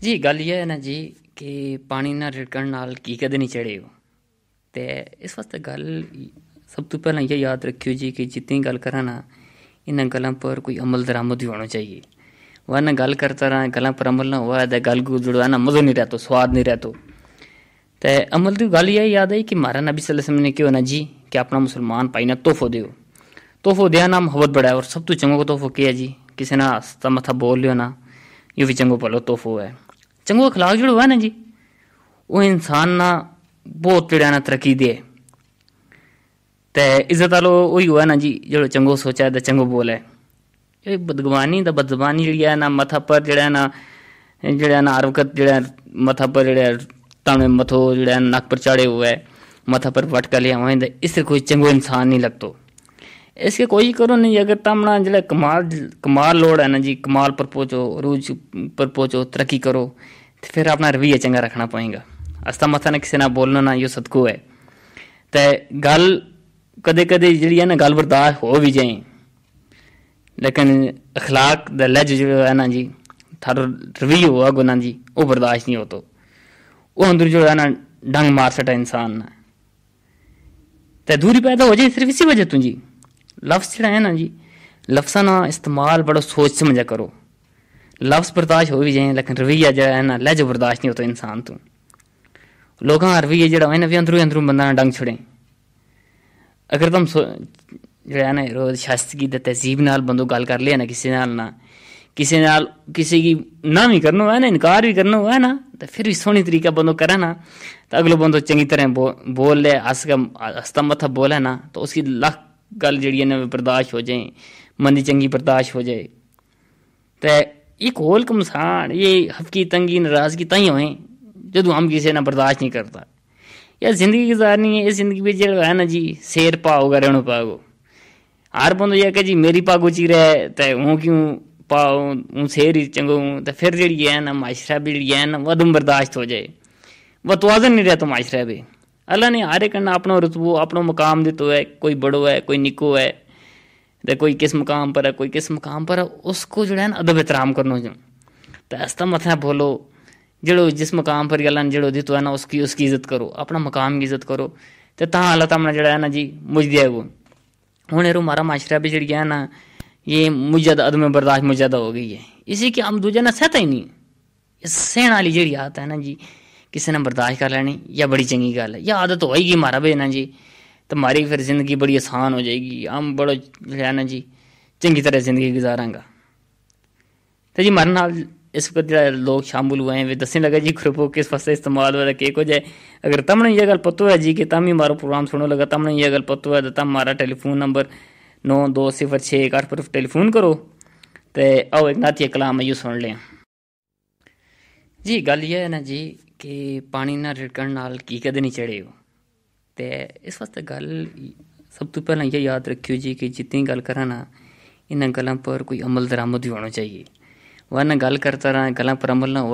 जी गल ये है ना जी कि पानी ना रिड़कण नाल की कदे नहीं चढ़े हो। ते इस वास्ते गल सब तो पहला ये याद रखियो जी कि जितनी गल करा ना इन गलों पर कोई अमल दरामद भी होना चाहिए। वरना गल करता रहा गलों पर अमल ना हुआ तो गल को जुड़वा ना मज़ो नहीं रहता, स्वाद नहीं रहता। ते अमल की गल यही याद आई कि महारा नबी सल्लल्लाहु अलैहि वसल्लम ने क्यों ना जी कि अपना मुसलमान भाई ना तोहफो दियो। तोहफो दिया ना मोहब्बत बढ़ाए और सब तो चंगो को तोहफो किया जी किसी ना हस्ता मथा बोल लियो ना ये भी चंगो भलो तोहफो है। चंगो अखलाक जो है ना जी वो इंसान ना बहुत चिड़िया ना तरक्की दे। ते इज्जत आलो वही हुआ ना जी जो चंगो सोचा है तो चंगो बोले। ये बदगवानी दा बदजबानी जी है ना मथा पर जड़ा ना हरकत जड़ा मथा पर जड़ा ताने मथो जड़ा नक पर चढ़े हुआ है मथा पर वटका लिया हुआ है इससे कोई चंगो इंसान नहीं लगतो। इसके कोई करो नहीं अगर तमना जड़ा कमाल कमाल लोड है ना जी कमाल पर पहुंचो रूज पर पहुंचो तरक्की करो तो फिर अपना रवैया चंगा रखना पड़ेगा। अस्ता मथा ने किसी ना बोलना ना यो सदको है। ते गल कदे कदे जी है ना गल बर्दाश्त हो भी जाए लेकिन अखलाक द लज जो है ना जी थारो रवैया हुआ गुना जी वो बर्दाश्त नहीं होतो। वो अंदर जो है ना डंग मार सटा इंसान ना ते दूरी पैदा हो जाए सिर्फ इसी वजह तो जी लफ्ज़ जड़ा है ना जी लफ्ज़ा ना इस्तेमाल बड़ा सोच समझा करो। लफ्ज़ बर्दाश्त हो भी जाए लेकिन रवैया जो है ना लहजा बर्दाश्त नहीं होता इंसान तो। लोगों का रवैया जड़ा है ना भी अंदरों अंदरों बंदा ना डंग छड़े। अगर तुम जो है ना रोज शास्त्री द तहजीब नाल बंदो गल कर लिया ना किसी की ना भी करना है ना इनकार भी करना है ना तो फिर भी सोहनी तरीका बंदो करे ना तो अगलो बंदो चंगी तरह बोल ले हंसता मथा बोले ना तो उसकी लख गल जी ना बर्दाश्त हो जाए मंदी चंगी बर्दाश्त हो जाए। तो एक होल कमसान ये हफकी तंगी नाराजगी तई होए जो हम किसी ना बर्दाश्त नहीं करता। यार जिंदगी गुजारनी है इस जिंदगी में जो है ना जी शेर पाओगा रहना पाओ हर बंदो यह कि जी मेरी पाग ऊँची रहे तो हूँ क्यों पाओ हूँ शेर ही चंगो हूँ तो फिर जी है ना माशरा भी जी है ना वह बर्दाश्त हो जाए वह तोज़न नहीं रहता माशरा भी। अल्लाह ने हर एक अपना रुतबो अपना मकाम दितो है कोई बड़ो है कोई निको है तो कोई किस मकाम पर है कोई किस मकाम पर है उसको जो है ना अदब एहतराम करना जो तो ऐसा मत बोलो जड़ो जिस मकाम पर अल्लाह ने जड़ो दितो है ना उसकी इज्जत करो अपना मकाम की इज्जत करो तो अल्लाह तमना जड़ा है ना जी मुझ दिया वो हूँ एरो मारा माशरा भी जी है ना ये मुझ्ज़त अदम बर्दाश्त मुझ्ज़त हो गई है इसी कि हम दूजा ना सहता ही नहीं। सहन वाली जी आदत है ना जी किसी ने बर्दाश्त कर लेनी या बड़ी चंगी गल है या आदत होएगी मारा भी ना जी तो हमारी फिर ज़िंदगी बड़ी आसान हो जाएगी हम बड़ा है ना जी चंगी तरह ज़िंदगी गुजारांगा। तो जी मारे नाल इस वक्त जो लोग शामिल हुए हैं वे दसने लगा जी ग्रुप किस वास्ते इस्तेमाल हो के हो जाए। अगर तमने यह गल पतो है जी कि तम ही मारो प्रोग्राम सुनो लगा तमने यह गल पतो है तो तम हमारा टेलीफोन नंबर 920618 पर टेलीफोन करो तो आओ एक नाती कलाम यू सुन लें। जी गल यह है ना जी कि पानी ना रिड़कण नाल की कदे नहीं चढ़े हो। तो इस वास्ते गल सब तो पहला ये याद रखियो जी कि जितनी गल करा ना इन गलों पर कोई अमल दरामद भी होना चाहिए। वरना गल करता रहा गलों पर अमल ना हो